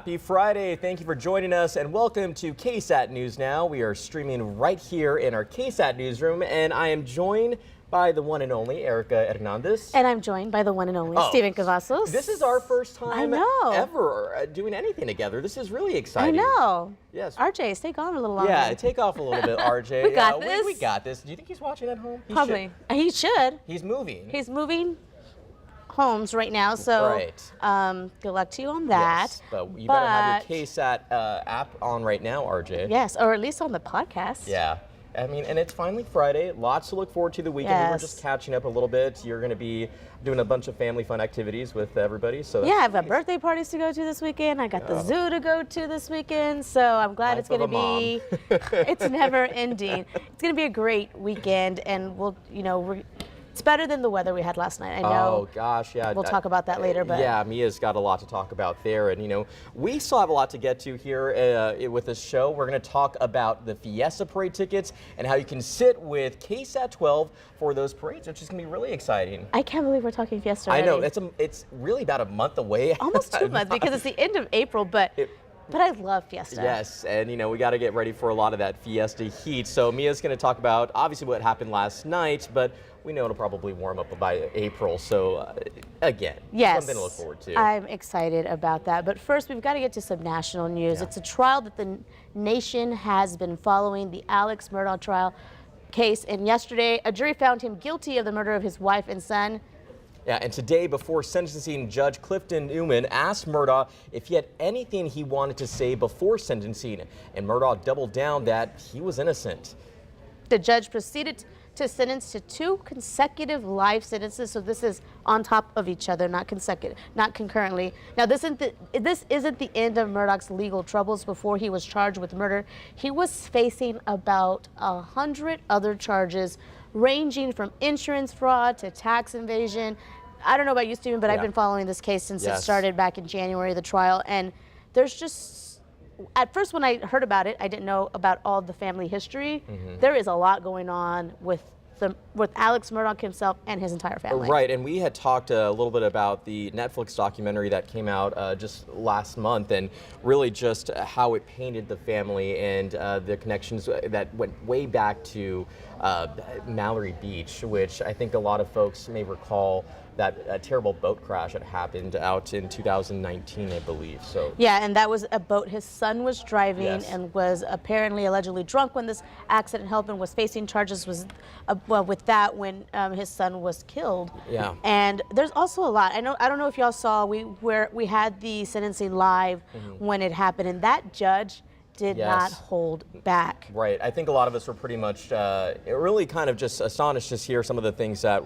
Happy Friday. Thank you for joining us and welcome to KSAT News Now. We are streaming right here in our KSAT newsroom and I am joined by the one and only Erica Hernandez. And I'm joined by the one and only Steven Cavazos. This is our first time ever doing anything together. This is really exciting. I know. Yes. RJ, stay gone a little longer. Yeah, take off a little bit, RJ. We got this. We got this. Do you think he's watching at home? Probably. He should. He's moving. He's moving homes right now, so good luck to you on that. Yes, but you better have your KSAT app on right now, RJ. Yes, or at least on the podcast. Yeah. I mean, and it's finally Friday. Lots to look forward to the weekend. Yes. We were just catching up a little bit. You're going to be doing a bunch of family fun activities with everybody. So yeah, I've got birthday parties to go to this weekend. I got the zoo to go to this weekend. So I'm glad it's going to be. It's never ending. It's going to be a great weekend, and we'll, it's better than the weather we had last night. I know. Oh gosh, yeah. We'll talk about that later, but yeah, Mia's got a lot to talk about there, and we still have a lot to get to here with this show. We're going to talk about the Fiesta Parade tickets and how you can sit with KSAT 12 for those parades, which is going to be really exciting. I can't believe we're talking Fiesta already. I know it's really about a month away. Almost 2 months because it's the end of April, but I love Fiesta. Yes, and we got to get ready for a lot of that Fiesta heat. So Mia's going to talk about obviously what happened last night, but we know it'll probably warm up by April. So again, something to look forward to. I'm excited about that. But first, we've got to get to some national news. Yeah. It's a trial that the nation has been following, the Alex Murdaugh trial case. And yesterday, a jury found him guilty of the murder of his wife and son. Yeah, and today, before sentencing, Judge Clifton Newman asked Murdaugh if he had anything he wanted to say before sentencing, and Murdaugh doubled down that he was innocent. The judge proceeded to sentence to 2 consecutive life sentences, so this is on top of each other, not concurrently. Now, this isn't the end of Murdaugh's legal troubles. Before he was charged with murder, he was facing about 100 other charges, ranging from insurance fraud to tax evasion. I don't know about you, Stephen, but I've been following this case since it started back in January, the trial, and there's just, at first when I heard about it, I didn't know about all the family history. There is a lot going on with Alex Murdaugh himself and his entire family. Right, and we had talked a little bit about the Netflix documentary that came out just last month, and really just how it painted the family and the connections that went way back to Mallory Beach, which I think a lot of folks may recall that terrible boat crash that happened out in 2019, I believe. So yeah, and that was a boat his son was driving and was apparently allegedly drunk when this accident happened, was facing charges with that when his son was killed. Yeah. And there's also a lot. I don't know if y'all saw, we had the sentencing live when it happened, and that judge did not hold back. Right. I think a lot of us were pretty much really kind of just astonished to hear some of the things that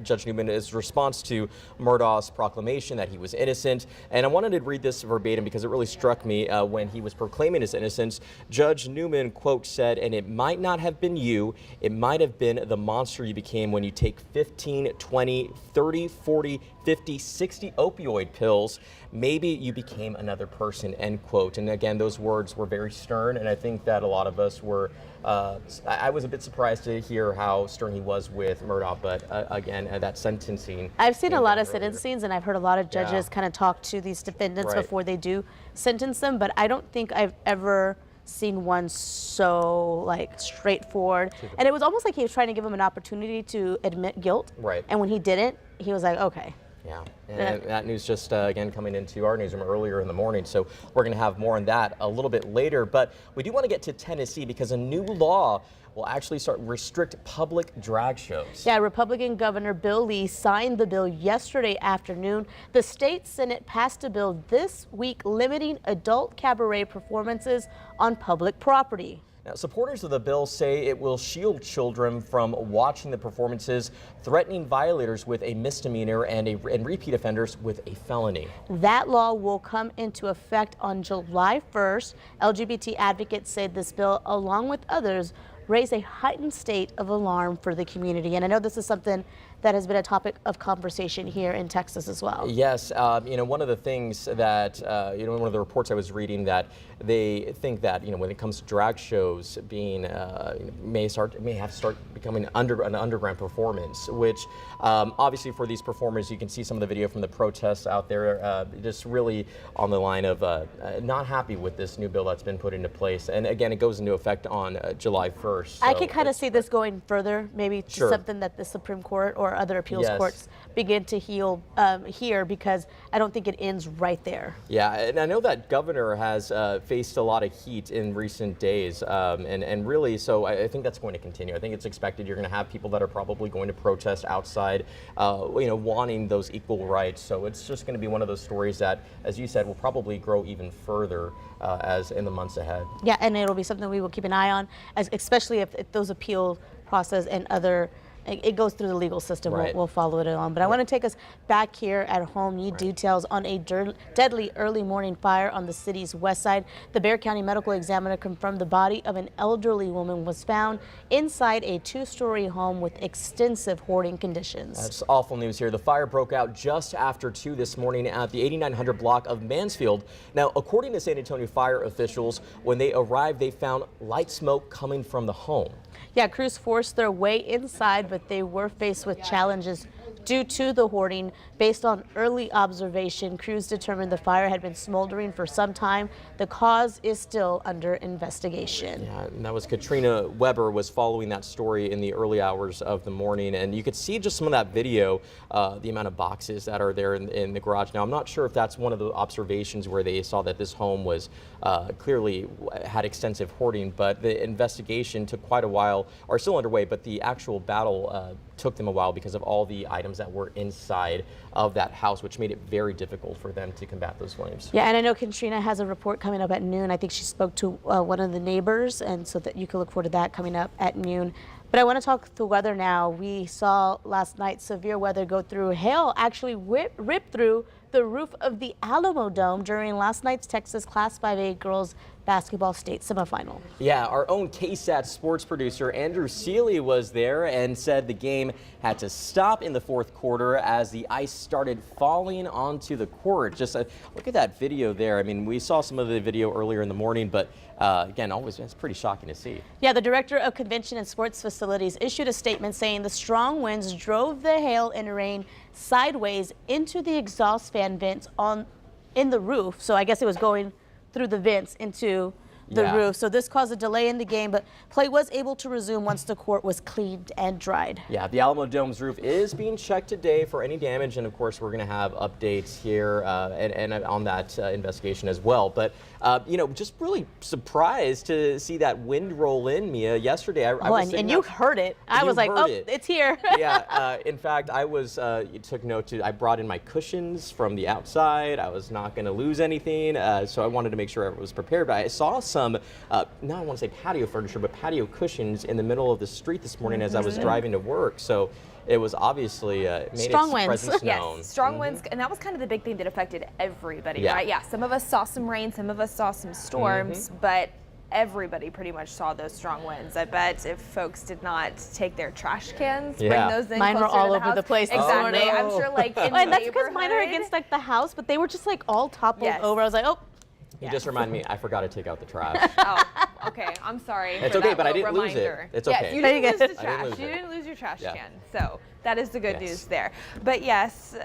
Judge Newman, his response to Murdaugh's proclamation that he was innocent. And I wanted to read this verbatim because it really struck me when he was proclaiming his innocence. Judge Newman, quote, said, "And it might not have been you. It might have been the monster you became when you take 15, 20, 30, 40, 50, 60 opioid pills. Maybe you became another person," end quote. And again, those words were very stern, and I think that a lot of us were, I was a bit surprised to hear how stern he was with Murdaugh, but again, that sentencing. I've seen a lot of sentencings, and I've heard a lot of judges kind of talk to these defendants before they do sentence them, but I don't think I've ever seen one so straightforward. And it was almost like he was trying to give him an opportunity to admit guilt. Right. And when he didn't, he was like, okay. Yeah, and that news just, again, coming into our newsroom earlier in the morning, so we're going to have more on that a little bit later. But we do want to get to Tennessee because a new law will actually restrict public drag shows. Yeah, Republican Governor Bill Lee signed the bill yesterday afternoon. The state Senate passed a bill this week limiting adult cabaret performances on public property. Now, supporters of the bill say it will shield children from watching the performances, threatening violators with a misdemeanor and repeat offenders with a felony. That law will come into effect on July 1st. LGBT advocates say this bill, along with others, raise a heightened state of alarm for the community. And I know this is something that has been a topic of conversation here in Texas as well. Yes, one of the things that, one of the reports I was reading, that they think that, when it comes to drag shows being, may have to start becoming an underground performance, which obviously for these performers, you can see some of the video from the protests out there, just really on the line of not happy with this new bill that's been put into place. And again, it goes into effect on July 1st. So I could kind of see this going further, maybe to something that the Supreme Court or other appeals courts begin to hear, because I don't think it ends right there. Yeah, and I know that governor has faced a lot of heat in recent days, and really, so I think that's going to continue. I think it's expected you're going to have people that are probably going to protest outside, wanting those equal rights. So it's just going to be one of those stories that, as you said, will probably grow even further as in the months ahead. Yeah, and it'll be something we will keep an eye on, especially if those appeal process and other, it goes through the legal system. Right. We'll follow it along. But I want to take us back here at home. Need details on a deadly early morning fire on the city's west side. The Bexar County Medical Examiner confirmed the body of an elderly woman was found inside a two-story home with extensive hoarding conditions. That's awful news here. The fire broke out just after 2 this morning at the 8900 block of Mansfield. Now, according to San Antonio fire officials, when they arrived, they found light smoke coming from the home. Yeah, crews forced their way inside, but they were faced with challenges due to the hoarding. Based on early observation, crews determined the fire had been smoldering for some time. The cause is still under investigation. Yeah, and that was Katrina Weber was following that story in the early hours of the morning, and you could see just some of that video, the amount of boxes that are there in the garage. Now, I'm not sure if that's one of the observations where they saw that this home was clearly had extensive hoarding, but the investigation took quite a while, or still underway, but the actual battle took them a while because of all the items that were inside of that house, which made it very difficult for them to combat those flames. Yeah, and I know Katrina has a report coming up at noon. I think she spoke to one of the neighbors, and so that you can look forward to that coming up at noon. But I want to talk the weather now. We saw last night severe weather go through. Hail actually ripped through the roof of the Alamo Dome during last night's Texas Class 5A girls basketball state semifinal. Yeah, our own KSAT sports producer Andrew Seeley was there and said the game had to stop in the fourth quarter as the ice started falling onto the court. Just look at that video there. I mean, we saw some of the video earlier in the morning, but again, it's pretty shocking to see. Yeah, the director of convention and sports facilities issued a statement saying the strong winds drove the hail and rain sideways into the exhaust fan vents in the roof. So I guess it was going through the vents into the roof. So this caused a delay in the game, but play was able to resume once the court was cleaned and dried. Yeah, the Alamo Dome's roof is being checked today for any damage, and of course we're going to have updates here and on that investigation as well. But just really surprised to see that wind roll in, Mia. Yesterday, and you heard it. I was like, oh, it's here. Yeah. In fact, I took note I brought in my cushions from the outside. I was not going to lose anything, so I wanted to make sure I was prepared. But I saw some, now I want to say patio furniture, but patio cushions in the middle of the street this morning as I was driving to work. So it was obviously made strong its presence known. Yes, strong winds, and that was kind of the big thing that affected everybody, right? Yeah, some of us saw some rain, some of us saw some storms, but everybody pretty much saw those strong winds. I bet if folks did not take their trash cans, bring those in. Mine were all over the place. Exactly. Oh, no. I'm sure, like in and that's because mine are against like the house, but they were just like all toppled over. I was like, oh. You just remind me, I forgot to take out the trash. Oh, okay. I'm sorry. It's for okay, that but I didn't reminder. lose it. It's okay. Yes, you didn't lose the trash. You didn't lose your trash can. So that is the good news there. But yes,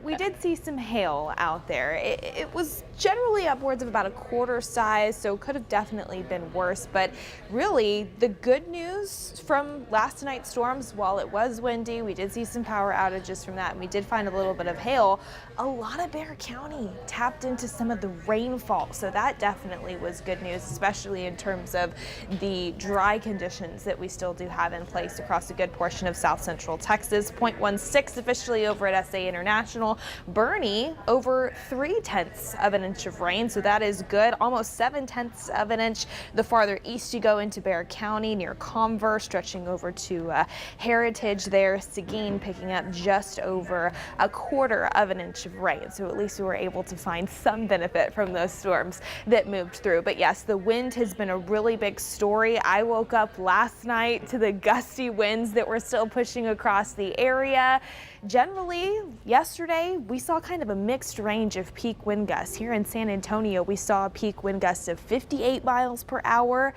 we did see some hail out there. It was generally upwards of about a quarter size, so could have definitely been worse. But really, the good news from last night's storms, while it was windy, we did see some power outages from that, and we did find a little bit of hail. A lot of Bexar County tapped into some of the rainfall, so that definitely was good news, especially in terms of the dry conditions that we still do have in place across a good portion of south central Texas. 0.16 officially over at SA International. Bernie over 0.3 of an inch of rain, so that is good. Almost 0.7 of an inch the farther east you go into Bexar County near Converse, stretching over to Heritage there. Seguin picking up just over a quarter of an inch of rain, so at least we were able to find some benefit from those storms that moved through. But yes, the wind has been a really big story. I woke up last night to the gusty winds that were still pushing across the area. Generally, yesterday, we saw kind of a mixed range of peak wind gusts. Here in San Antonio, we saw a peak wind gust of 58 miles per hour.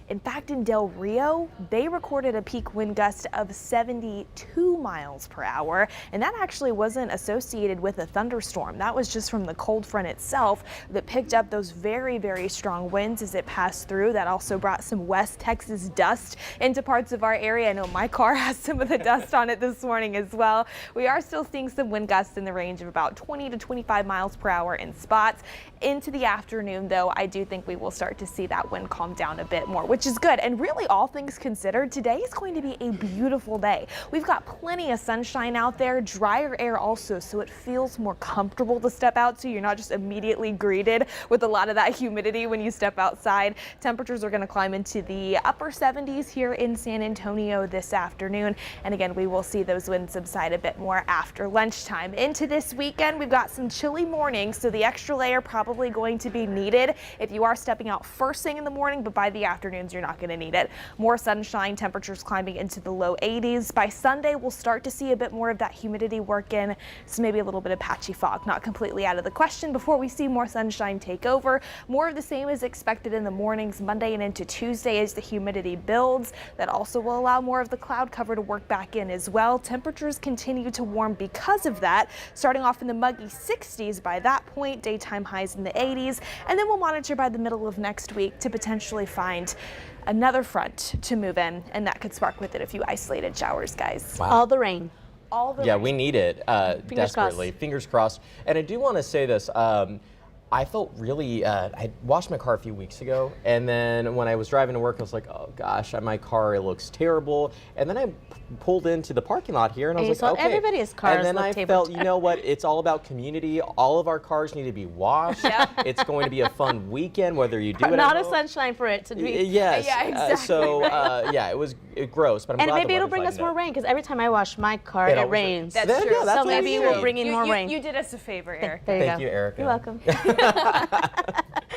In fact, in Del Rio, they recorded a peak wind gust of 72 miles per hour, and that actually wasn't associated with a thunderstorm. That was just from the cold front itself that picked up those very, very strong winds as it passed through. That also brought some West Texas dust into parts of our area. I know my car has some of the dust on it this morning as well. We are still seeing some wind gusts in the range of about 20 to 25 miles per hour in spots. Into the afternoon, though, I do think we will start to see that wind calm down a bit more, which is good. And really, all things considered, today is going to be a beautiful day. We've got plenty of sunshine out there, drier air also, so it feels more comfortable to step out to. You're not just immediately greeted with a lot of that humidity when you step outside. Temperatures are going to climb into the upper 70s here in San Antonio this afternoon. And again, we will see those winds subside a bit more after lunchtime. Into this weekend, we've got some chilly mornings, so the extra layer probably going to be needed if you are stepping out first thing in the morning, but by the afternoons, you're not going to need it. More sunshine, temperatures climbing into the low 80s. By Sunday, we'll start to see a bit more of that humidity work in, so maybe a little bit of patchy fog, not completely out of the question before we see more sunshine take over. More of the same is expected in the mornings Monday and into Tuesday as the humidity builds. That also will allow more of the cloud cover to work back in as well. Temperatures continue to warm because of that, starting off in the muggy 60s by that point, daytime highs in the 80s, and then we'll monitor by the middle of next week to potentially find another front to move in, and that could spark with it a few isolated showers, guys. Wow. All the rain. All the Yeah, rain. we need it desperately. Crossed. Fingers crossed. And I do want to say this. I felt really, I washed my car a few weeks ago, and then when I was driving to work, I was like, oh gosh, my car, it looks terrible. And then I pulled into the parking lot here, and I was like, okay. Everybody's cars And then look I terrible. felt, you know what, it's all about community. All of our cars need to be washed. Yep. It's going to be a fun weekend, whether you do it Not at a home. sunshine for it to be. Yes. Yeah, exactly. Yeah, it was gross, but I'm And glad maybe the it'll weather's bring us lighting more up. rain, because every time I wash my car, It it always- rains. That's Yeah, true. yeah, that's So maybe what we'll bring in more rain. You did us a favor here. There Thank you, Erica. You're welcome.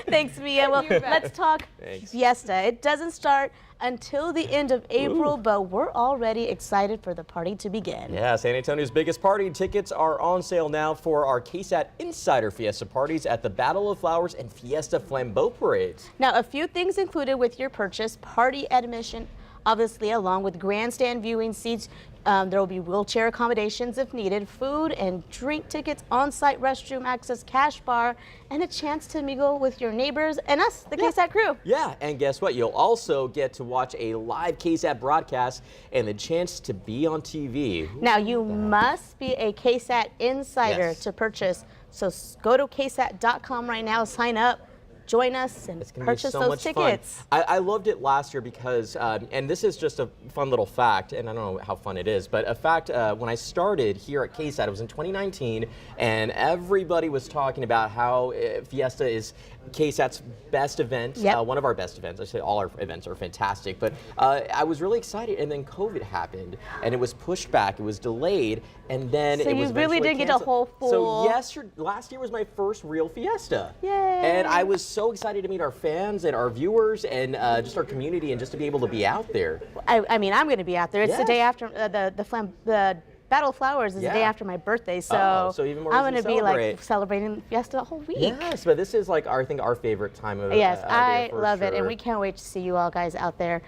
Thanks, Mia. Well, You bet. let's talk Thanks. Fiesta. It doesn't start until the end of April, but we're already excited for the party to begin. Yeah, San Antonio's biggest party. Tickets are on sale now for our KSAT Insider Fiesta parties at the Battle of Flowers and Fiesta Flambeau parades. Now, a few things included with your purchase: party admission, obviously, along with grandstand viewing seats. There will be wheelchair accommodations if needed, food and drink tickets, on-site restroom access, cash bar, and a chance to mingle with your neighbors and us, the KSAT crew. Yeah, and guess what? You'll also get to watch a live KSAT broadcast and the chance to be on TV. Now, you must be a KSAT insider Yes. to purchase. So go to KSAT.com right now, sign up, join us, and It's going to be purchase so those much tickets. fun. I loved it last year because, and this is just a fun little fact, and I don't know how fun it is, but a fact, when I started here at KSAT, it was in 2019, and everybody was talking about how Fiesta is KSAT's best event, Yep. one of our best events. I say all our events are fantastic, but I was really excited, and then COVID happened, and it was pushed back, it was delayed, and then So it was you really eventually did get a canceled. whole full- So last year was my first real Fiesta. Yay. And I was so excited to meet our fans and our viewers and just our community and just to be able to be out there. I mean, I'm going to be out there. It's the Yes. day after the Battle of Flowers is the day Yeah. after my birthday, so, Oh, so even more I'm reason going to to be like celebrate. celebrating Fiesta the whole week. Yes, but this is like I think our favorite time of Yes, of year I for love it, and sure. we can't wait to see you all guys out there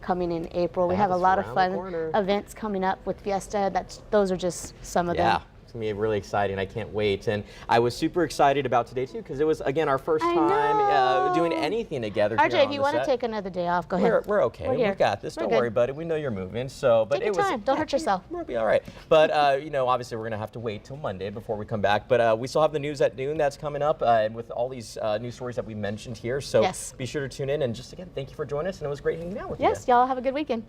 coming in April. We Yeah, have a it's lot of around the fun corner. events coming up with Fiesta. Those are just some of Yeah, them. it's gonna be really exciting. I can't wait. And I was super excited about today too because it was again our first I time know. doing anything together. RJ, here if on you the want to set. take another day off, go ahead. We're okay. We're here. We got this. We're Don't good. worry, buddy. We know you're moving. So, but Take your it was. time. Don't hurt yourself. We'll be all right. But you know, obviously, we're gonna have to wait till Monday before we come back. But we still have the news at noon that's coming up, and with all these news stories that we mentioned here. So Yes. be sure to tune in. And just again, thank you for joining us, and it was great hanging out with you. Yes, y'all have a good weekend.